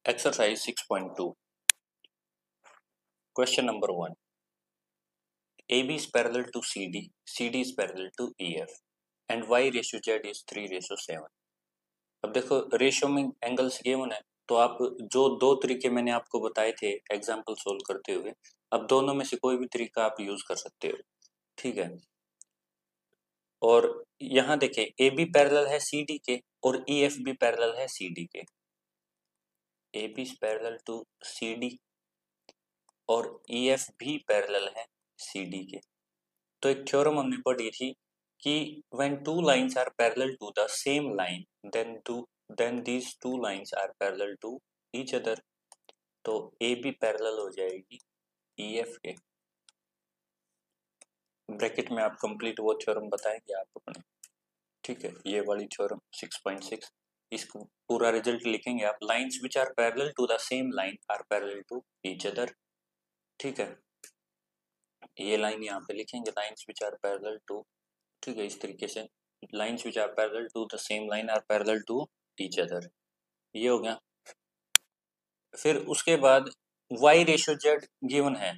Exercise 6.2. Question number 1. AB is parallel to CD, CD is parallel to EF, and Y ratio Z is 3:7. अब देखो ratio में angles given है, तो आप जो दो तरीके मैंने आपको बताए थे एग्जाम्पल सोल्व करते हुए, अब दोनों में से कोई भी तरीका आप यूज कर सकते हो, ठीक है। और यहाँ देखें ए बी पैरेलल है सी डी के और ई एफ भी पैरेलल है सी डी के। A B is parallel to C D और ई एफ भी पैरेलल है सी डी के। तो एक थ्योरम हमने पढ़ी थी कि when two lines are parallel to the same line then these two lines are parallel to each other. तो ए बी पैरेलल हो जाएगी ई एफ के। ब्रैकेट में आप कंप्लीट वो थ्योरम बताएंगे आप अपने, ठीक है। ये वाली थ्योरम 6.6, इसको पूरा रिजल्ट लिखेंगे आप। Lines which are parallel to the same line are parallel to each other, ठीक है। ये लाइन यहाँ पे लिखेंगे, lines which are parallel to, ठीक है। इस तरीके से lines which are parallel to the same line are parallel to each other, ये हो गया। फिर उसके बाद y रेशो z गिवन है,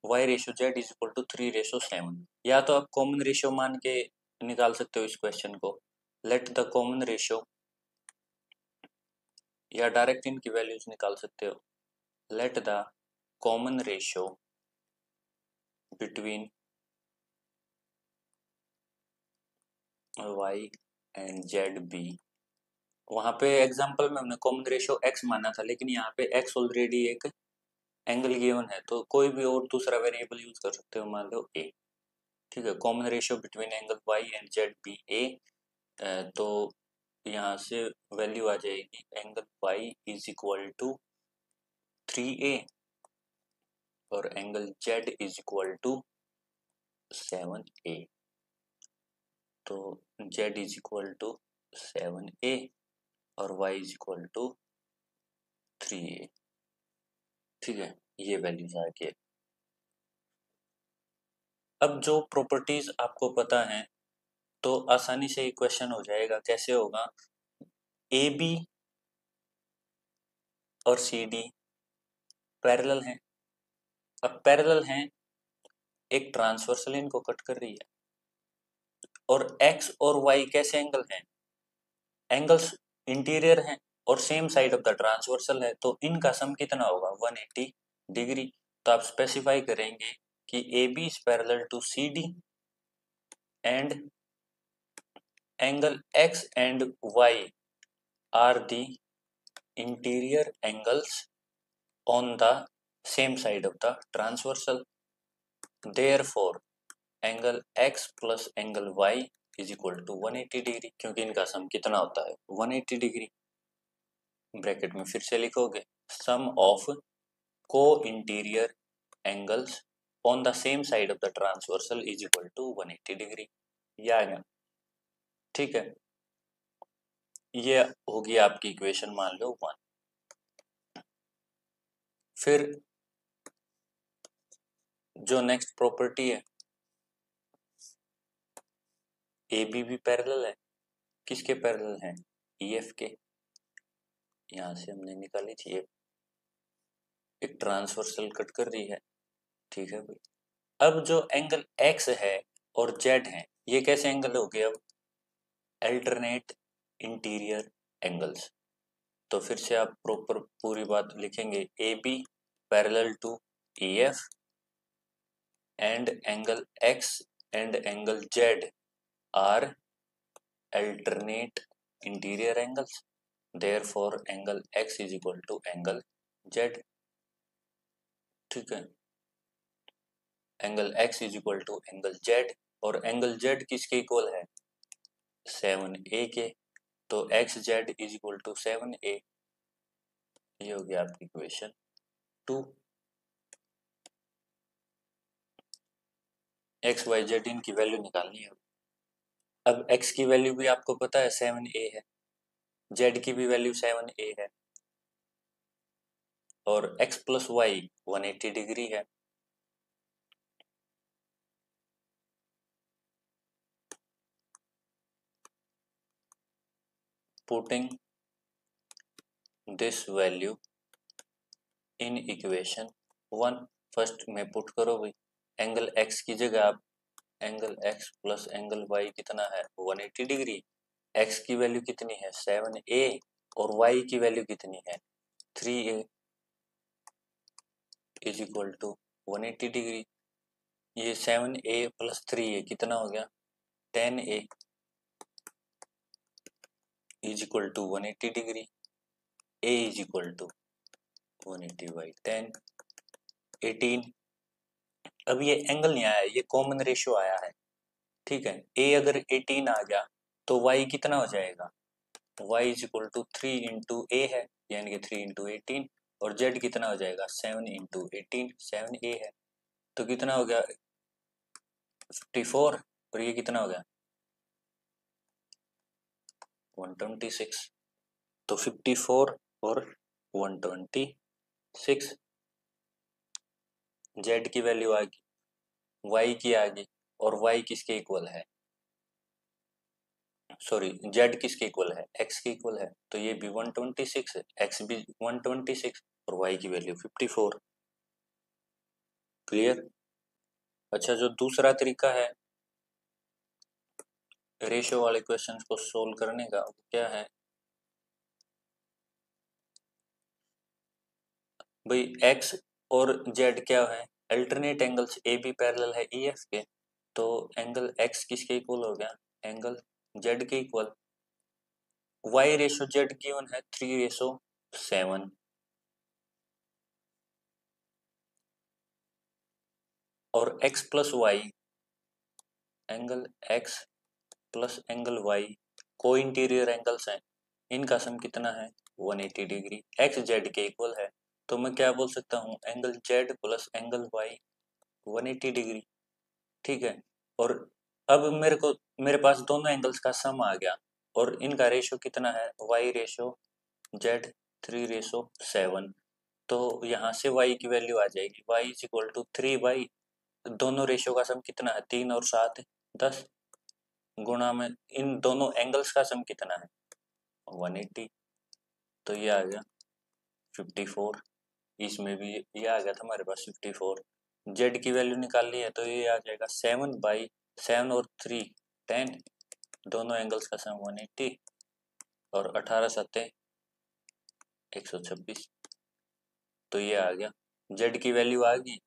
y ratio z is equal to 3:7। या तो आप कॉमन रेशियो मान के निकाल सकते हो इस क्वेश्चन को, लेट द कॉमन रेशियो, या डायरेक्ट इनकी वैल्यूज निकाल सकते हो। Let the common ratio between y and z be. वहां पे एग्जांपल में हमने कॉमन रेशियो x माना था, लेकिन यहाँ पे x ऑलरेडी एक एंगल गिवन है, तो कोई भी और दूसरा वेरिएबल यूज कर सकते हो, मान लो a, ठीक है। Common ratio between angle y and z be a, तो यहाँ से वैल्यू आ जाएगी angle y is equal to 3a और angle z is equal to 7a। तो z is equal to 7a और y is equal to 3a, ठीक है। ये वैल्यूज आ गए। अब जो प्रॉपर्टीज आपको पता है तो आसानी से ये क्वेश्चन हो जाएगा। कैसे होगा? ए बी और सी डी पैरेलल हैं। अब पैरेलल हैं, एक ट्रांसवर्सल इनको कट कर रही है, और x और y कैसे एंगल हैं? एंगल्स इंटीरियर हैं और same side of the transversal है, तो इनका सम कितना होगा? 180 डिग्री। तो आप स्पेसिफाई करेंगे कि A B is parallel to C D and angle x and y are the interior angles on the same side of the transversal. Therefore, angle x plus angle y is equal to 180 degree, क्योंकि इनका sum कितना होता है? 180 degree. Bracket में फिर से लिखोगे sum of को interior angles on the same side of the transversal is equal to 180 degree. ये आ गया, ठीक है। ये होगी आपकी इक्वेशन, मान लो 1। फिर जो नेक्स्ट प्रॉपर्टी है, ए बी भी पैरेलल है, किसके पैरेलल है? ई एफ के। यहां से हमने निकाली थी, एक ट्रांसवर्सल कट कर रही है, ठीक है भाई। अब जो एंगल एक्स है और जेड है, ये कैसे एंगल हो गए? अब अल्टरनेट इंटीरियर एंगल्स। तो फिर से आप प्रॉपर पूरी बात लिखेंगे, A B parallel to E F and angle X and angle Z are alternate interior angles, therefore angle x is equal to angle z, ठीक है। Angle x is equal to angle z, और angle z किसके equal है? 7a के। तो X Z is equal to 7a। ये हो गया आपकी इक्वेशन 2। एक्स वाई जेड इनकी वैल्यू निकालनी है। अब x की वैल्यू भी आपको पता है 7a है, z की भी वैल्यू 7a है, और x प्लस वाई 180 डिग्री है। Putting this value in equation 1। First में पुट करो भाई, एंगल x की जगह आप angle x plus angle y कितना है 180 डिग्री। x की वैल्यू कितनी है 7a और y की वैल्यू कितनी है 3a is equal to 180 degree. ये 7a प्लस 3a कितना हो गया 10a is equal to 180 degree. a is equal to 180 by 10 18। अब ये एंगल नहीं आया, ये कॉमन रेशियो आया है, ठीक है। a अगर 18 आ गया तो y कितना हो जाएगा y is equal to 3 into a है, यानी कि 3 इंटू 18, और z कितना हो जाएगा 7 इंटू 18, 7a है, तो कितना हो गया 54, और ये कितना हो गया 126। तो 54 और 126, z की वैल्यू आ गई, y की आ गई, और y किसके इक्वल है, सॉरी z किसके इक्वल है x के इक्वल है, तो ये भी 126 है, x भी 126 और y की वैल्यू 54। क्लियर। अच्छा, जो दूसरा तरीका है रेशियो वाले क्वेश्चंस को सोल्व करने का, वो क्या है भाई, x और z क्या है alternate angles, A B parallel है ई एफ के, तो एंगल x किसके इक्वल हो गया एंगल z के equal. y ratio z given है 3:7, और x plus Y, angle x plus angle y को इंटीरियर एंगल्स हैं, इनका सम कितना है 180 डिग्री, x z के इक्वल है, तो मैं क्या बोल सकता हूँ angle z plus angle y 180 degree, ठीक है। और अब मेरे पास दोनों एंगल्स का सम आ गया, और इनका रेशो कितना है y रेशो z 3:7, तो यहाँ से y की वैल्यू आ जाएगी y is equal to 3 by, दोनों रेशियो का सम कितना है 3 और 7 10, गुणा में इन दोनों एंगल्स का सम कितना है 180, तो ये आ गया 54। इसमें भी ये आ गया था हमारे पास 54। z की वैल्यू निकाल ली है, तो ये आ जाएगा 7/7 और 3 10, दोनों एंगल्स का सम 180, और 18 सत्ते 126, तो ये आ गया। z की वैल्यू आ गई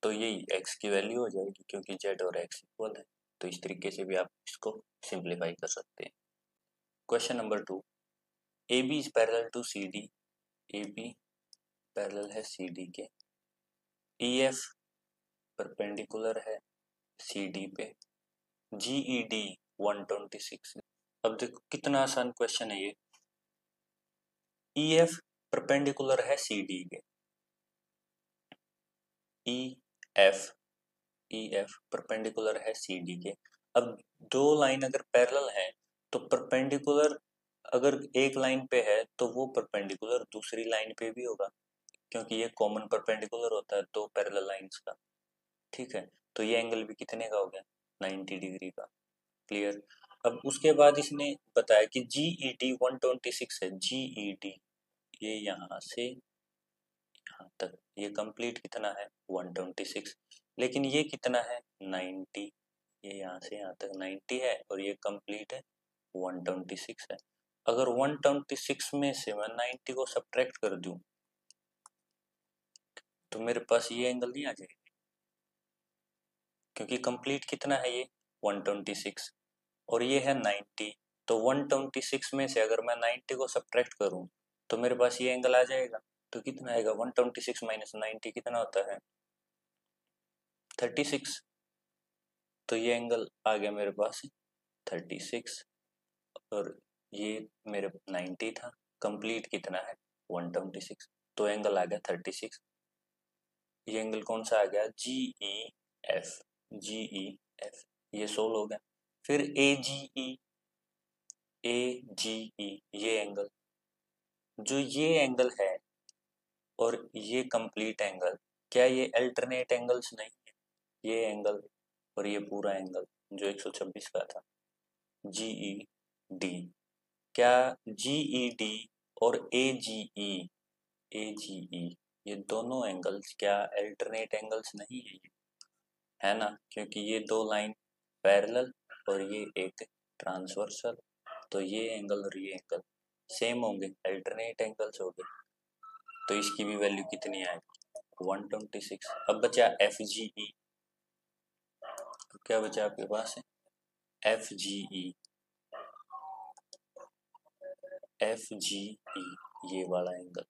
तो यही x की वैल्यू हो जाएगी, क्योंकि z और x इक्वल है। तो इस तरीके से भी आप इसको सिंप्लीफाई कर सकते हैं। Question number 2, A B is parallel to C D, A B parallel है सी डी के, ई एफ परपेंडिकुलर है सी डी पे, जी ई डी 126। अब देखो कितना आसान क्वेश्चन है ये, ई एफ परपेंडिकुलर है सी डी के, ई एफ परपेंडिकुलर है सी डी के। अब दो लाइन अगर पैरेलल है तो परपेंडिकुलर अगर एक लाइन पे है तो वो परपेंडिकुलर दूसरी लाइन पे भी होगा, क्योंकि ये कॉमन परपेंडिकुलर होता है दो पैरेलल लाइंस का, ठीक है। तो ये एंगल भी कितने का हो गया 90 डिग्री का। क्लियर। अब उसके बाद इसने बताया कि जी ई डी 126 है, जी ई डी ये यहाँ से यहाँ तक ये कंप्लीट कितना है 126, लेकिन ये कितना है 90, ये यहाँ से यहाँ तक 90 है और ये कंप्लीट है 126 है। अगर 126 में से मैं 90 को सब्ट्रैक्ट कर दूं तो मेरे पास ये एंगल नहीं आ जाएगा, क्योंकि कंप्लीट कितना है ये 126 और ये है 90, तो 126 में से अगर मैं 90 को सब्ट्रैक्ट करूं तो मेरे पास ये एंगल आ जाएगा। तो कितना आएगा 126 माइनस 90 कितना होता है 36, तो ये एंगल आ गया मेरे पास 36, और ये मेरे 90 था, कंप्लीट कितना है 126, तो एंगल आ गया 36। ये एंगल कौन सा आ गया जी ई एफ, जी ई एफ, ये सोल्व हो गया। फिर ए जी ई ये एंगल, जो ये एंगल है और ये कंप्लीट एंगल, क्या ये अल्टरनेट एंगल्स नहीं है, ये एंगल और ये पूरा एंगल जो 126 का था जी ई डी, क्या जी ई डी और AGE ये दोनों एंगल्स क्या अल्टरनेट एंगल्स नहीं है ये, है ना, क्योंकि ये दो लाइन पैरेलल और ये एक ट्रांसवर्सल, तो ये एंगल और ये एंगल सेम होंगे, अल्टरनेट एंगल्स हो गए। तो इसकी भी वैल्यू कितनी आएगी 126। अब बचा FGE, तो क्या बचा आपके पास है FGE ये वाला एंगल,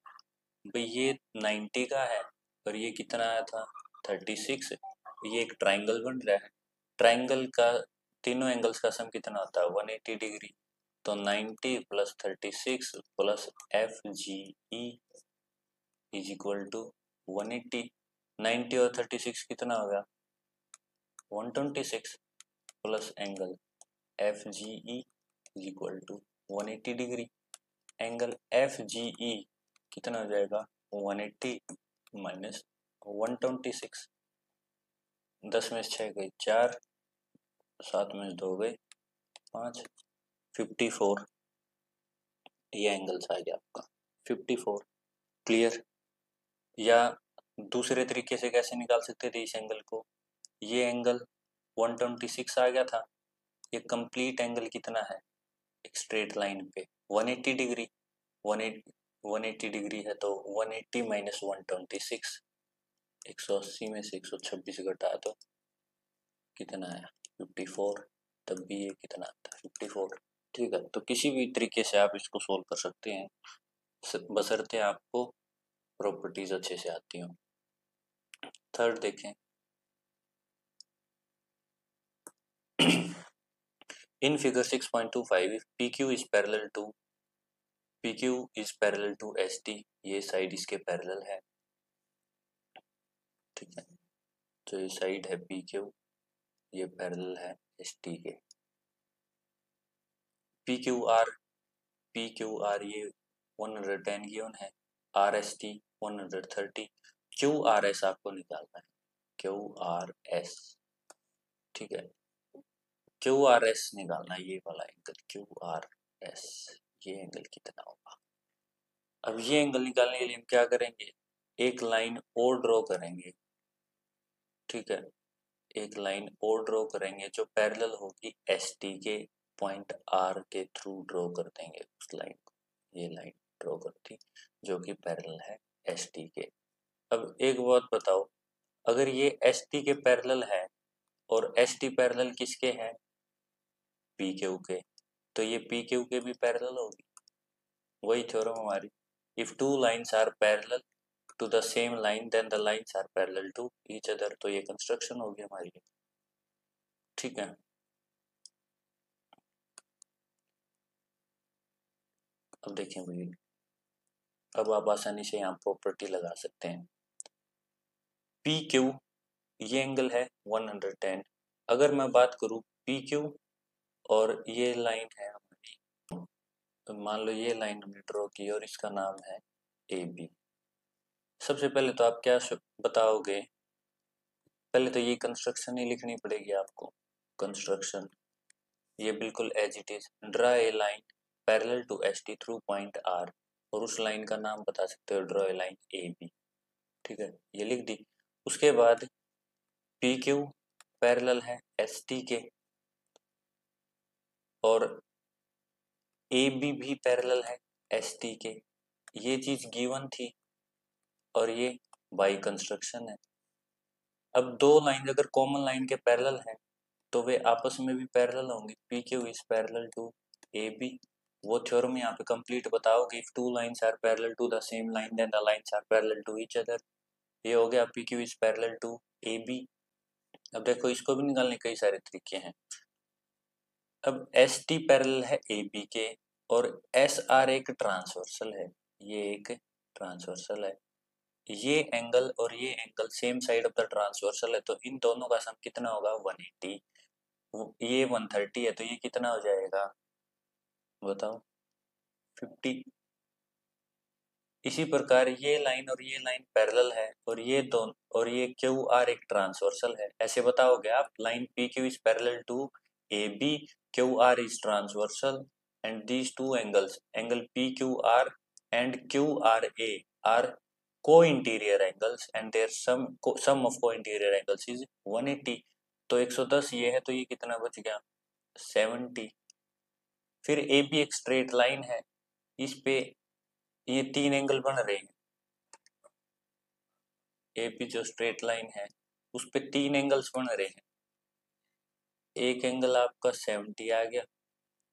भाई ये 90 का है और ये कितना आया था 36। ये एक ट्राइंगल बन रहा है, ट्राइंगल का तीनों एंगल्स का सम कितना होता है 180 डिग्री, तो 90 plus 36 plus FGE is equal to 180। 90 और 36 कितना होगा 126 plus angle FGE is equal to 180 degree. Angle FGE कितना हो जाएगा 180 माइनस 126, 10 में 6 गई 4, 7 में 2 गए 5, 54 ये एंगल्स आ गया आपका 54। क्लियर? या दूसरे तरीके से कैसे निकाल सकते थे इस एंगल को, ये एंगल 126 आ गया था, ये कंप्लीट एंगल कितना है एक स्ट्रेट लाइन पे 180 डिग्री, 180 डिग्री है तो 180 माइनस 126, 180 में से 126 घटा तो कितना आया 54, तब भी ये कितना आता है 54। ठीक है, तो किसी भी तरीके से आप इसको सोल्व कर सकते हैं, बशर्ते आपको प्रॉपर्टीज अच्छे से आती हो। थर्ड देखें, in figure 6.25 if PQ is parallel to ST, ये साइड इसके पैरेलल है, ठीक है, तो ये साइड है PQ, ये पैरेलल है ST के। PQR ये 110 गिवन है, RST 130, QRS आपको निकालना है, QRS, ठीक है, QRS निकालना है, ये वाला एंगल QRS, ये एंगल कितना होगा। अब ये एंगल निकालने के लिए हम क्या करेंगे, एक लाइन और ड्रॉ करेंगे, ठीक है, एक लाइन और ड्रॉ करेंगे जो पैरेलल होगी ST के पॉइंट R के थ्रू ड्रॉ कर देंगे उस लाइन को, ये लाइन ड्रॉ करती जो कि पैरेलल है ST के। अब एक बात बताओ, अगर ये ST के पैरेलल है और ST पैरेलल किसके हैं PQ के, तो ये PQ के भी पैरेलल होगी, वही थ्योरम हमारी, if two lines are parallel to the same line then the lines are parallel to each other, तो ये कंस्ट्रक्शन होगी हमारी, ठीक है। अब देखें भाई, अब आप आसानी से यहाँ प्रॉपर्टी लगा सकते हैं, PQ ये एंगल है 110, अगर मैं बात करूँ PQ और ये लाइन है हमारी, तो मान लो ये लाइन हमने ड्रॉ की और इसका नाम है AB। सबसे पहले तो आप क्या बताओगे, पहले तो ये कंस्ट्रक्शन ही लिखनी पड़ेगी आपको, कंस्ट्रक्शन ये बिल्कुल as it is, draw a line parallel to ST through point R, और उस लाइन का नाम बता सकते हो ड्रा ए लाइन AB, ठीक है, ये लिख दी। उसके बाद PQ पैरेलल है ST के और AB भी पैरेलल है ST के, ये चीज गिवन थी और ये बाई कंस्ट्रक्शन है। अब दो लाइन अगर कॉमन लाइन के पैरेलल हैं तो वे आपस में भी पैरेलल होंगे, PQ is parallel to AB, वो थ्योरम यहाँ पे कंप्लीट बताओगे, if two lines are parallel to the same line then the lines are parallel to each other, ये हो गया PQ is parallel to AB। अब देखो इसको भी निकालने कई सारे तरीके हैं। अब ST पैरेलल है AB के और SR एक ट्रांसवर्सल है, ये एक ट्रांसवर्सल है, ये एंगल और ये angle same side of the transversal है, तो इन दोनों का सम कितना होगा 180, ये 130 है तो ये कितना हो जाएगा बताओ 50। इसी प्रकार ये लाइन और ये लाइन पैरेलल है और ये दोनों और ये QR एक ट्रांसवर्सल है, ऐसे बताओगे आप, line PQ is parallel to AB, QR is transversal and these two angles, angle PQR and QRA are co-interior angles and their sum of co-interior angles is 180। तो 110 ये है, तो ये कितना बच गया 70। फिर AB एक स्ट्रेट लाइन है, इस पे ये 3 एंगल बन रहे हैं। AB जो स्ट्रेट लाइन है उस पे 3 एंगल्स बन रहे हैं। एक एंगल आपका 70 आ गया,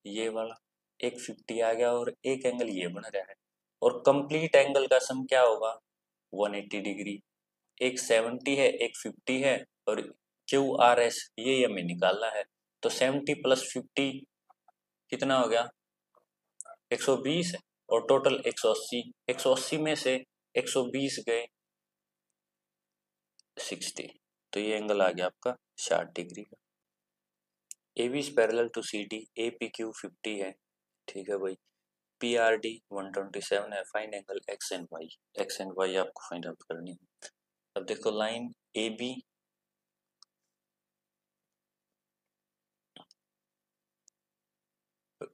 ये वाला, एक 50 आ गया और एक एंगल ये बन रहा है। और कंप्लीट एंगल का सम क्या होगा 180 डिग्री। एक 70 है, एक 50 है और QRS ये हमें निकालना है। तो 70 + 50 कितना हो गया 120 है और टोटल 180। 180 में से 120 गए 60, तो ये एंगल आ गया आपका 60 डिग्री का। AB is parallel to CD, APQ 50 है, ठीक है भाई। PRD 127 है, find angle X and Y। X and Y आपको फाइंड आउट करनी है। अब देखो line AB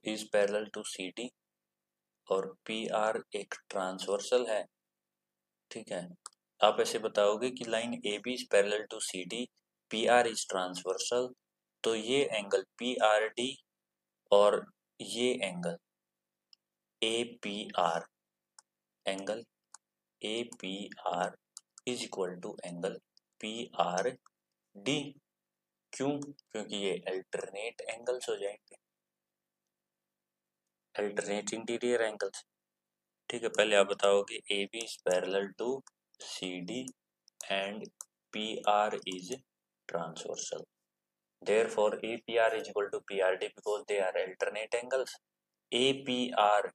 is parallel to CD और PR एक ट्रांसवर्सल है, ठीक है। आप ऐसे बताओगे कि line AB is parallel to CD, PR is transversal, तो ये एंगल PRD और ये angle APR, angle APR is equal to angle PRD। क्यों? क्योंकि ये अल्टरनेट एंगल्स हो जाएंगे, अल्टरनेट इंटीरियर एंगल्स, ठीक है। पहले आप बताओगे AB is parallel to CD and PR is transversal. Therefore, APR is equal to PRD because they are alternate angles. APR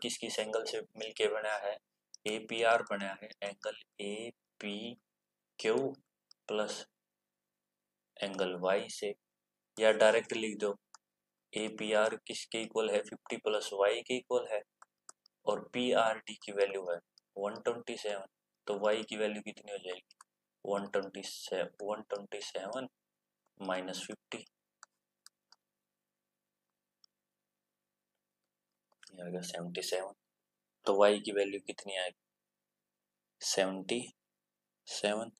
किस किस एंगल से मिलके बना है? APR बना है angle APQ plus angle Y से, या डायरेक्ट लिख दो APR किसके इक्वल है 50 + Y के इक्वल है और PRD की वैल्यू है 127, तो Y की वैल्यू कितनी हो जाएगी 127 माइनस 50, ये आ गया 77। तो Y की वैल्यू कितनी आएगी 77।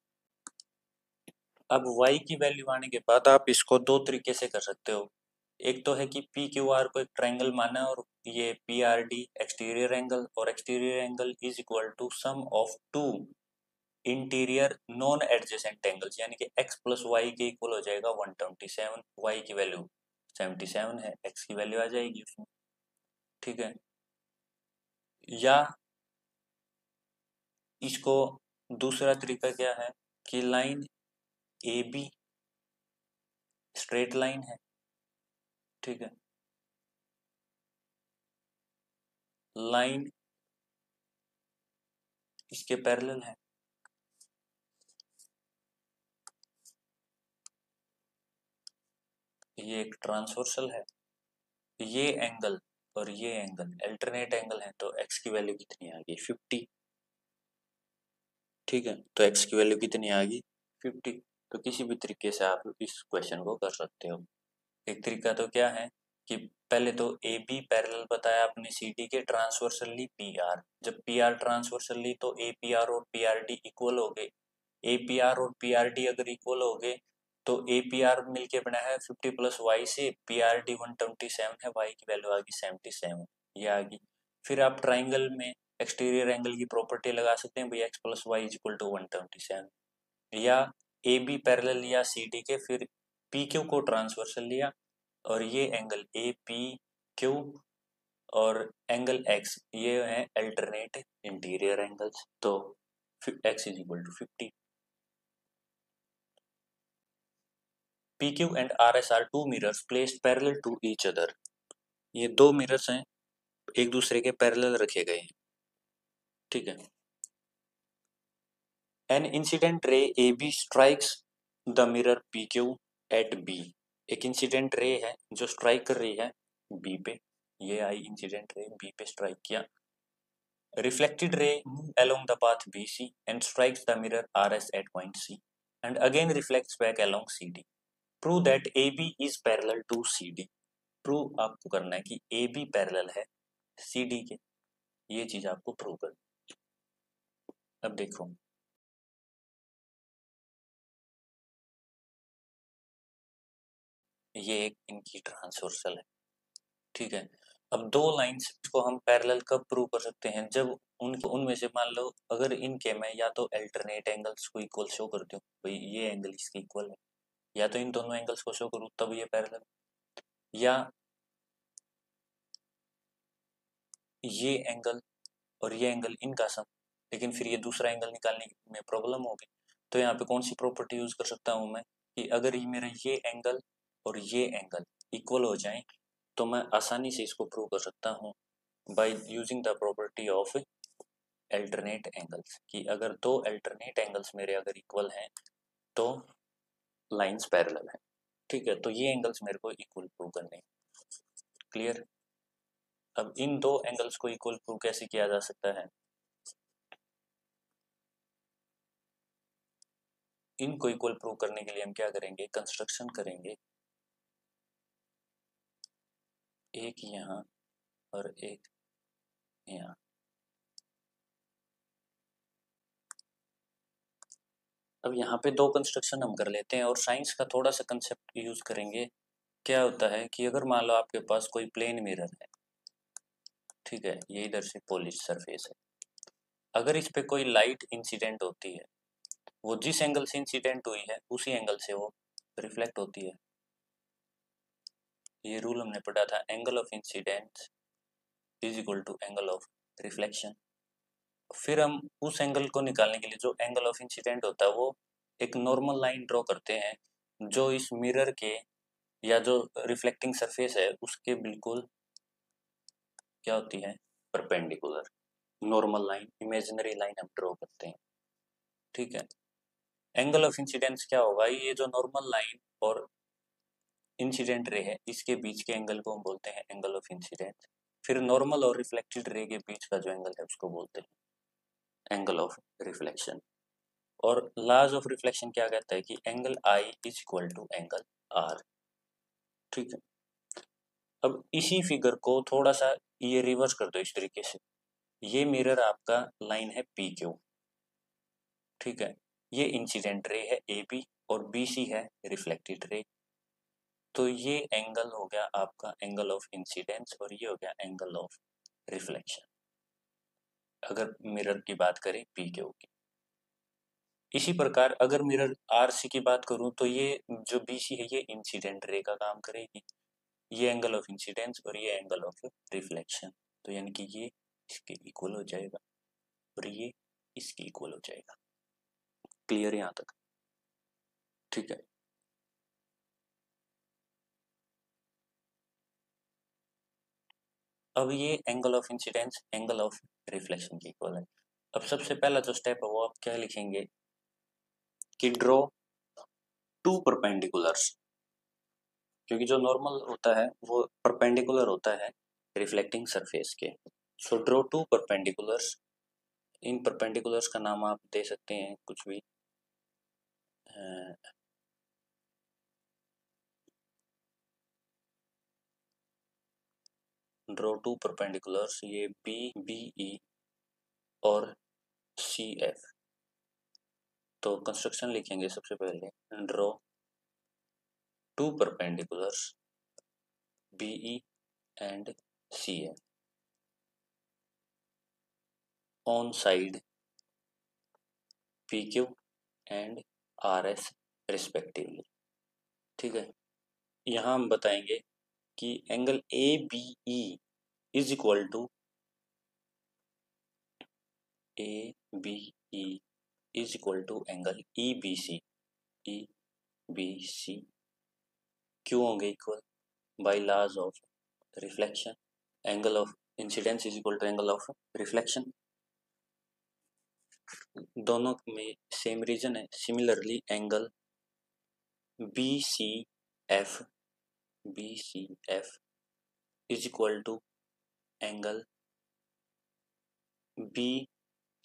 अब Y की वैल्यू आने के बाद आप इसको दो तरीके से कर सकते हो। एक तो है कि PQR को एक ट्रायंगल माना और ये PRD एक्सटीरियर एंगल, और exterior angle is equal to sum of two interior non adjacent angles, यानी कि x + y के इक्वल हो जाएगा 127। y की वैल्यू 77 है, x की वैल्यू आ जाएगी उसमें, ठीक है। या इसको दूसरा तरीका क्या है कि लाइन AB स्ट्रेट लाइन है, ठीक है। लाइन इसके पैरेलल है, ये एक ट्रांसवर्सल है, ये एंगल और ये एंगल अल्टरनेट एंगल है, तो x की वैल्यू कितनी आ गई 50, ठीक है। तो x की वैल्यू कितनी आ गई 50। तो किसी भी तरीके से आप इस क्वेश्चन को कर सकते हो। एक तरीका तो क्या है कि पहले तो AB पैरेलल बताया आपने CD के, ट्रांसवर्सली PR, जब PR ट्रांसवर्सली तो APR और PRD इक्वल हो गए। APR और PRD अगर इक्वल हो गए तो APR मिलके बना है 50 + Y से, PRD 127 है, Y की वैल्यू आ गई 77, ये आ गई। फिर आप ट्राइंगल में एक्सटीरियर एंगल की प्रॉपर्टी लगा सकते हैं भाई x + y = 127, या AB पैरेलल लिया CD के, फिर PQ को ट्रांसवर्सल लिया और ये एंगल APQ और एंगल X ये है अल्टरनेट इंटीरियर एंगल्स, तो x = 50। PQ and RS are two mirrors placed parallel to each other. ये दो मिरर्स हैं, एक दूसरे के पैरेलल रखे गए हैं, ठीक है। An incident ray AB strikes the mirror PQ at B. एक इंसिडेंट रे है जो स्ट्राइक कर रही है B पे, ये आई इंसिडेंट रे B पे स्ट्राइक किया। Reflected ray move along the path BC and strikes the mirror RS at point C and again reflects back along CD. Prove that AB is parallel to CD. Prove आपको करना है कि AB parallel है CD के, ये चीज आपको prove कर। अब देखो ये एक इनकी ट्रांसवर्सल है, ठीक है। अब दो लाइंस को हम पैरेलल कब प्रूव कर सकते हैं, जब उनमें से मान लो अगर इनके मैं या तो अल्टरनेट एंगल्स को इक्वल शो करती हूँ, भाई ये एंगल इसके इक्वल है, या तो इन दोनों एंगल्स को शो करूँ तब ये पैरेलल, या ये एंगल और ये एंगल इनका सम, लेकिन फिर ये दूसरा एंगल निकालने में प्रॉब्लम होगी। तो यहाँ पे कौन सी प्रॉपर्टी यूज कर सकता हूँ मैं कि अगर ये मेरा ये एंगल और ये एंगल इक्वल हो जाए तो मैं आसानी से इसको प्रूव कर सकता हूँ by using the property of alternate angles, कि अगर दो अल्टरनेट एंगल्स मेरे अगर इक्वल हैं तो लाइंस पैरेलल हैं, ठीक है। तो ये एंगल्स मेरे को इक्वल प्रूव करने हैं, क्लियर। अब इन दो एंगल्स को इक्वल प्रूव कैसे किया जा सकता है, इनको इक्वल प्रूव करने के लिए हम क्या करेंगे, कंस्ट्रक्शन करेंगे, एक यहाँ और एक यहाँ। अब यहाँ पे दो कंस्ट्रक्शन हम कर लेते हैं और साइंस का थोड़ा सा कंसेप्ट यूज करेंगे। क्या होता है कि अगर मान लो आपके पास कोई प्लेन मिरर है, ठीक है, ये इधर से पॉलिश सरफेस है, अगर इस पे कोई लाइट इंसिडेंट होती है, वो जिस एंगल से इंसिडेंट हुई है उसी एंगल से वो रिफ्लेक्ट होती है। ये रूल हमने पढ़ा था, angle of incidence is equal to angle of reflection. फिर हम उस एंगल को निकालने के लिए जो एंगल ऑफ इंसिडेंट होता है वो एक नॉर्मल लाइन ड्रॉ करते हैं जो इस मिरर के या जो रिफ्लेक्टिंग सरफेस है उसके बिल्कुल क्या होती है, perpendicular. Normal line, imaginary line हम ड्रॉ करते हैं, ठीक है। एंगल ऑफ इंसिडेंस क्या होगा, ये जो नॉर्मल लाइन और इंसिडेंट रे है इसके बीच के एंगल को हम बोलते हैं एंगल ऑफ इंसिडेंस। फिर नॉर्मल और रिफ्लेक्टेड रे के बीच का जो एंगल है उसको बोलते हैं एंगल ऑफ रिफ्लेक्शन। और लॉज ऑफ रिफ्लेक्शन क्या कहता है कि angle I is equal to angle R, ठीक है। अब इसी फिगर को थोड़ा सा ये रिवर्स कर दो इस तरीके से, ये मिरर आपका लाइन है पी क्यू, ठीक है, ये इंसिडेंट रे है ए बी और बी सी है रिफ्लेक्टेड रे। तो ये एंगल हो गया आपका एंगल ऑफ इंसिडेंस और ये हो गया एंगल ऑफ रिफ्लेक्शन, अगर मिरर की बात करें पी क्यू की। इसी प्रकार अगर मिरर आर सी की बात करूं तो ये जो बी सी है ये इंसिडेंट रे का काम करेगी, ये एंगल ऑफ इंसिडेंस और ये एंगल ऑफ रिफ्लेक्शन, तो यानी कि ये इसके इक्वल हो जाएगा और ये इसके इक्वल हो जाएगा। क्लियर यहाँ तक, ठीक है। अब ये angle of incidence angle of reflection के इक्वल है। अब सबसे पहला जो स्टेप है वो आप क्या लिखेंगे कि ड्रॉ टू परपेंडिकुलर्स, क्योंकि जो नॉर्मल होता है वो परपेंडिकुलर होता है रिफ्लेक्टिंग सरफेस के। सो ड्रॉ टू परपेंडिकुलर्स, इन परपेंडिकुलर्स का नाम आप दे सकते हैं कुछ भी, ड्रॉ टू परपेंडिकुलर्स, ये बी बी ई और सी एफ। तो कंस्ट्रक्शन लिखेंगे सबसे पहले, draw two perpendiculars B E and C F on side P Q and R S respectively, ठीक है। यहाँ हम बताएंगे कि angle A B E is equal to A B E is equal to angle E B C, E B C क्यों होंगे equal, by laws of reflection, angle of incidence is equal to angle of reflection, दोनों में same reason है। Similarly angle B C F is equal to angle B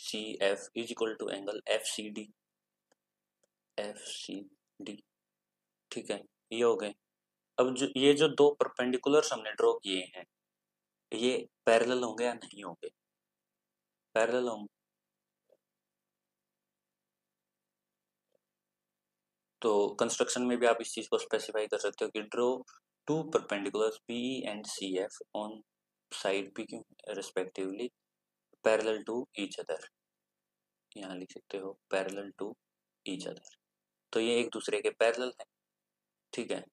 C F is equal to angle F C D, ठीक है। ये हो गए। अब जो ये जो दो परपेंडिकुलर्स हमने ड्रॉ किए हैं ये पैरेलल होंगे या नहीं होंगे, पैरेलल होंगे। तो कंस्ट्रक्शन में भी आप इस चीज को स्पेसिफाई कर सकते हो कि draw two perpendiculars BE and C F on side P Q respectively parallel to each other. यहाँ लिख सकते हो पैरेलल टू ईच अदर। तो ये एक दूसरे के पैरेलल है, ठीक है।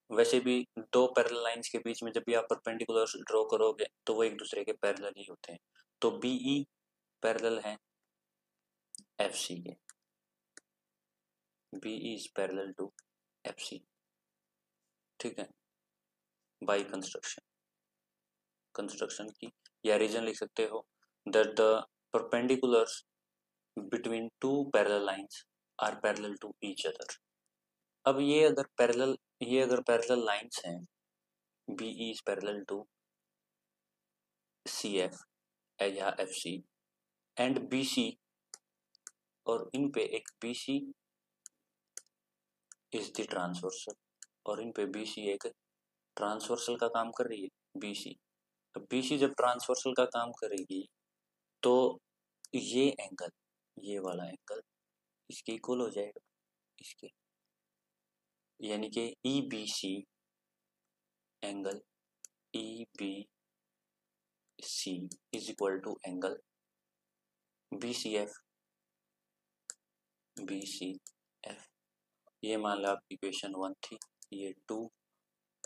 वैसे भी दो पैरेलल लाइंस के बीच में जब भी आप परपेंडिकुलर ड्रॉ करोगे तो वो एक दूसरे के पैरेलल ही होते हैं। तो बीई पैरेलल है एफसी के, BE is parallel to FC, ठीक है। बाय कंस्ट्रक्शन की या रीजन लिख सकते हो that the perpendiculars between two parallel lines are parallel to each other. अब ये अगर पैरेलल लाइंस हैं, B E is parallel to C F या F C and B C, और इन पे एक B C is the transversal, और इन पे बी सी एक ट्रांसवर्सल का काम कर रही है बी सी। अब बी सी जब ट्रांसवर्सल का काम करेगी तो ये एंगल, ये वाला एंगल इसके इक्वल हो जाएगा इसके, यानी कि E B C angle E B C is equal to angle B C F ये मान लो आपकी इक्वेशन 1 थी, ये 2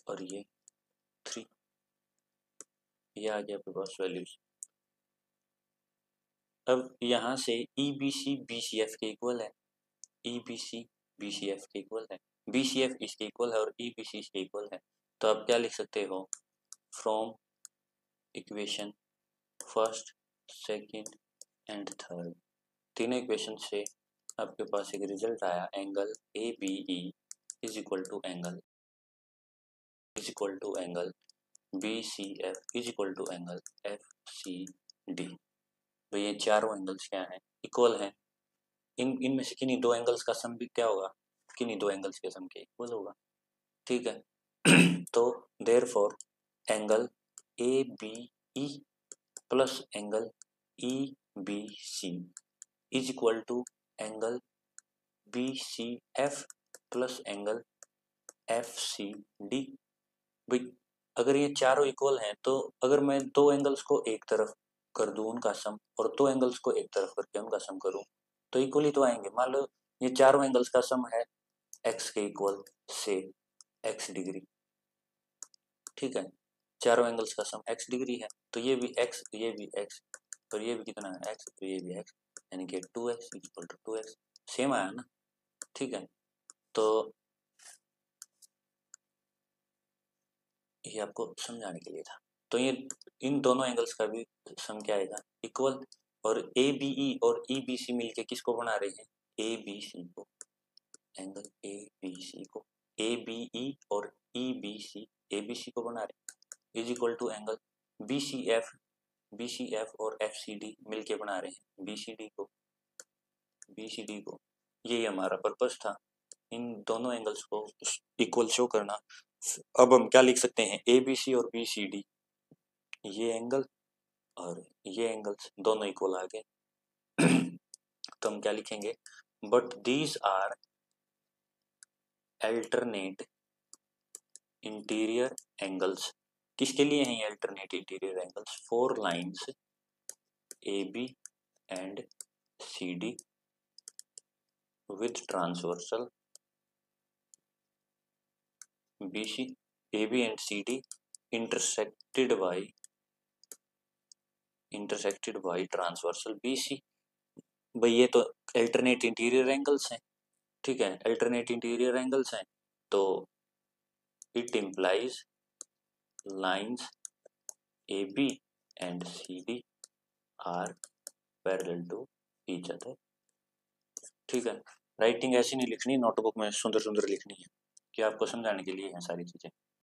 और ये 3, ये आ गया आपके पास वैल्यूज। अब यहाँ से E B C B C F के इक्वल है, E B C B C F के इक्वल है, बी सी एफ इसके इक्वल है और ई बी सी इसके इक्वल है। तो आप क्या लिख सकते हो, from equation first second and third, तीनों इक्वेशन से आपके पास एक रिजल्ट आया, angle A B E is equal to angle B C F is equal to angle F C D. तो ये चारों एंगल्स क्या हैं, इक्वल हैं। इनमें से किन्हीं दो एंगल्स का सम भी क्या होगा, किन्हीं दो एंगल्स के सम के इक्वल होगा, ठीक है। तो therefore angle A B E plus angle E B C is equal to angle B C F plus angle F C D. भाई अगर ये चारों इक्वल हैं तो अगर मैं दो एंगल्स को एक तरफ कर दूं उनका सम और दो एंगल्स को एक तरफ करके उनका सम करूं तो इक्वल ही तो आएंगे। मान लो ये चारों एंगल्स का सम है एक्स के इक्वल से एक्स डिग्री, ठीक है। चारों एंगल्स का सम एक्स डिग्री है तो ये भी एक्स, ये भी एक्स और ये भी कितना है एक्स, तो ये भी एक्स, यानी कि 2x equal to 2x, same आया ना, ठीक है। तो ये आपको समझाने के लिए था। तो ये इन दोनों एंगल्स का भी सम क्या आएगा, इक्वल। और ए बी ई और ई बी सी मिलके किसको बना रहे हैं, ए बी सी को, एंगल ए बी सी को, ए बी ई और ई B C A B C को बना रहे हैं, is equal to angle B C F और एफ सी डी मिलके बना रहे हैं बी सी डी को। यही हमारा पर्पस था, इन दोनों एंगल्स को इक्वल शो करना। अब हम क्या लिख सकते हैं, ए बी सी और बी सी डी, ये एंगल और ये एंगल्स दोनों इक्वल आ गए। तो हम क्या लिखेंगे, but these are alternate interior angles. किसके लिए हैं ये alternate interior angles, for lines A B and C D with transversal B C, A B and C D intersected by transversal B C. भाई ये तो अल्टरनेट इंटीरियर एंगल्स हैं, ठीक है, अल्टरनेट इंटीरियर एंगल्स हैं तो it implies lines A B and C D are parallel to each other, ठीक है। राइटिंग ऐसी नहीं लिखनी, नोटबुक में सुंदर सुंदर लिखनी है कि आपको समझाने के लिए हैं सारी चीजें।